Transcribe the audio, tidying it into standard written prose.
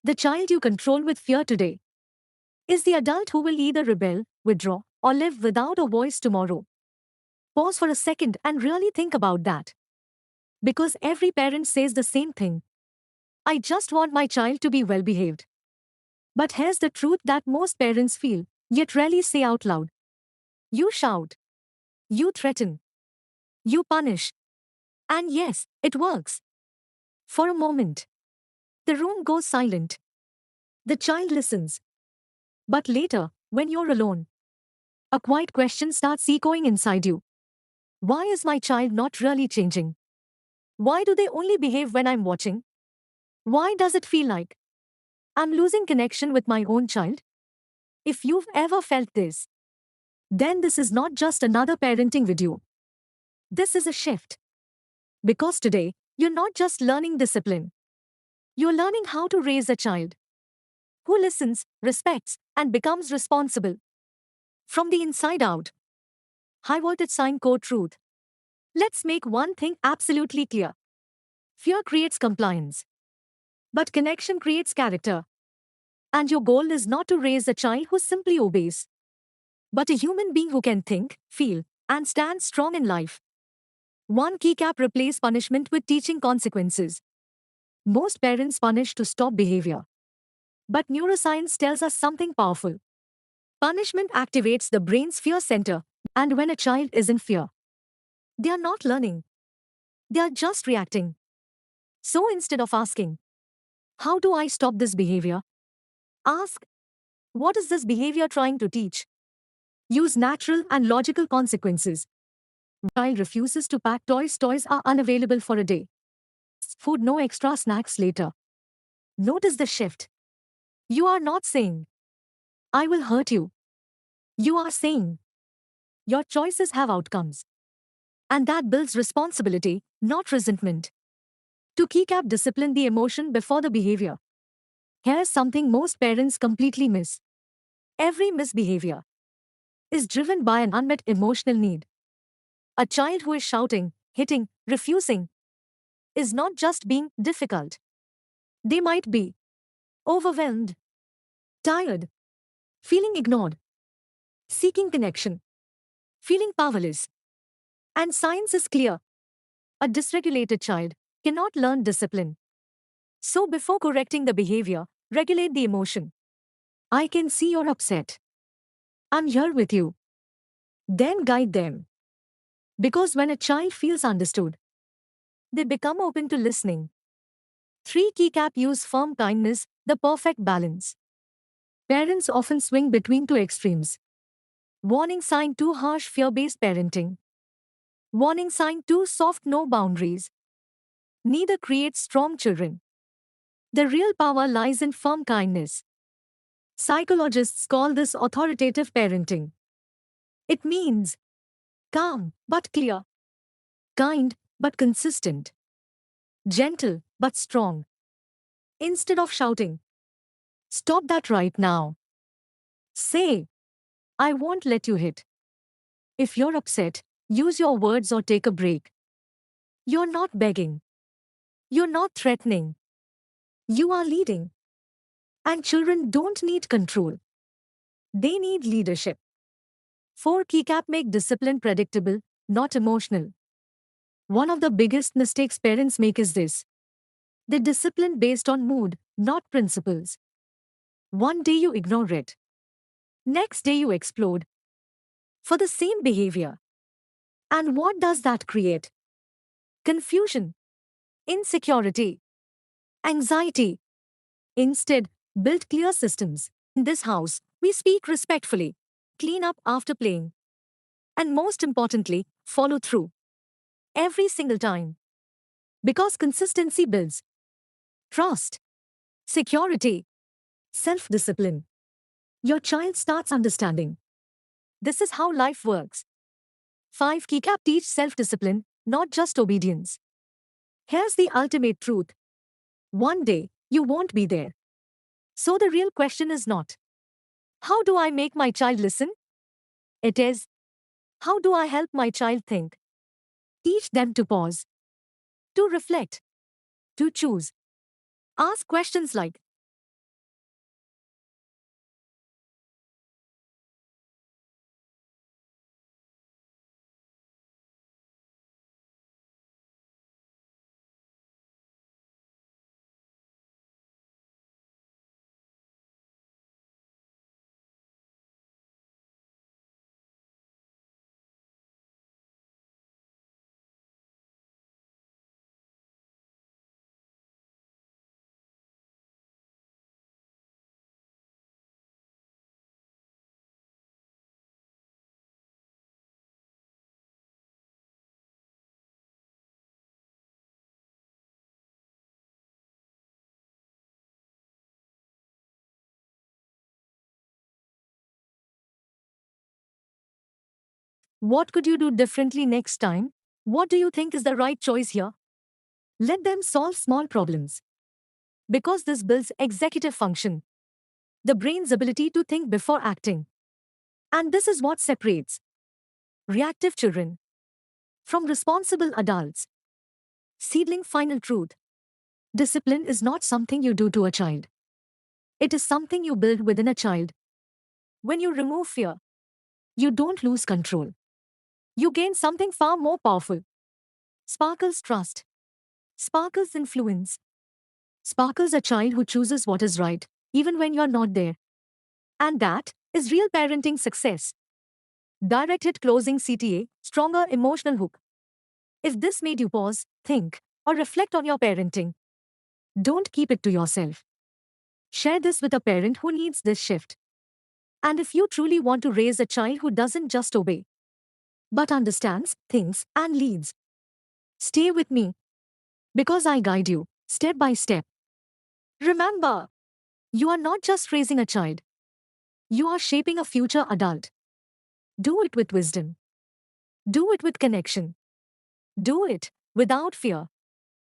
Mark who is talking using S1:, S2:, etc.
S1: The child you control with fear today is the adult who will either rebel, withdraw, or live without a voice tomorrow. Pause for a second and really think about that. Because every parent says the same thing. I just want my child to be well behaved. But here's the truth that most parents feel, yet rarely say out loud. You shout. You threaten. You punish. And yes, it works. For a moment, the room goes silent. The child listens. But later, when you're alone, a quiet question starts echoing inside you. Why is my child not really changing? Why do they only behave when I'm watching? Why does it feel like I'm losing connection with my own child? If you've ever felt this, then this is not just another parenting video. This is a shift. Because today, you're not just learning discipline. You're learning how to raise a child who listens, respects, and becomes responsible. From the inside out. High voltage sign code truth. Let's make one thing absolutely clear. Fear creates compliance. But connection creates character. And your goal is not to raise a child who simply obeys, but a human being who can think, feel, and stand strong in life. One key cap: replace punishment with teaching consequences. Most parents punish to stop behavior. But neuroscience tells us something powerful. Punishment activates the brain's fear center, and when a child is in fear, they are not learning. They are just reacting. So instead of asking, how do I stop this behavior? Ask, what is this behavior trying to teach? Use natural and logical consequences. Child refuses to pack toys. Toys are unavailable for a day. Food, no extra snacks later. Notice the shift. You are not saying, I will hurt you. You are saying, your choices have outcomes. And that builds responsibility, not resentment. To keycap: discipline the emotion before the behavior. Here's something most parents completely miss. Every misbehavior is driven by an unmet emotional need. A child who is shouting, hitting, refusing is not just being difficult. They might be overwhelmed, tired, feeling ignored, seeking connection, feeling powerless. And science is clear. A dysregulated child cannot learn discipline. So before correcting the behavior, regulate the emotion. I can see you're upset. I'm here with you. Then guide them. Because when a child feels understood, they become open to listening. 3 keycap: use firm kindness, the perfect balance. Parents often swing between two extremes. Warning sign: too harsh, fear-based parenting. Warning sign: too soft, no boundaries. Neither creates strong children. The real power lies in firm kindness. Psychologists call this authoritative parenting. It means calm but clear, kind but consistent, gentle but strong. Instead of shouting, stop that right now. Say, I won't let you hit. If you're upset, use your words or take a break. You're not begging. You're not threatening. You are leading. And children don't need control. They need leadership. 4 keycap: make discipline predictable, not emotional. One of the biggest mistakes parents make is this. They discipline based on mood, not principles. One day you ignore it. Next day you explode. For the same behavior. And what does that create? Confusion, insecurity, anxiety. Instead, build clear systems. In this house, we speak respectfully, clean up after playing, and most importantly, follow through. Every single time. Because consistency builds trust, security, self-discipline. Your child starts understanding. This is how life works. 5 keycap: teach self-discipline, not just obedience. Here's the ultimate truth. One day, you won't be there. So the real question is not, how do I make my child listen? It is, how do I help my child think? Teach them to pause, to reflect, to choose. Ask questions like, What could you do differently next time? What do you think is the right choice here? Let them solve small problems. Because this builds executive function, the brain's ability to think before acting. And this is what separates reactive children from responsible adults. Seedling final truth. Discipline is not something you do to a child. It is something you build within a child. When you remove fear, you don't lose control. You gain something far more powerful. Sparkles trust. Sparkles influence. Sparkles a child who chooses what is right, even when you're not there. And that is real parenting success. Direct hit closing CTA, stronger emotional hook. If this made you pause, think, or reflect on your parenting, don't keep it to yourself. Share this with a parent who needs this shift. And if you truly want to raise a child who doesn't just obey, but understands, thinks, and leads, stay with me because I guide you step by step. Remember, you are not just raising a child, you are shaping a future adult. Do it with wisdom. Do it with connection. Do it without fear.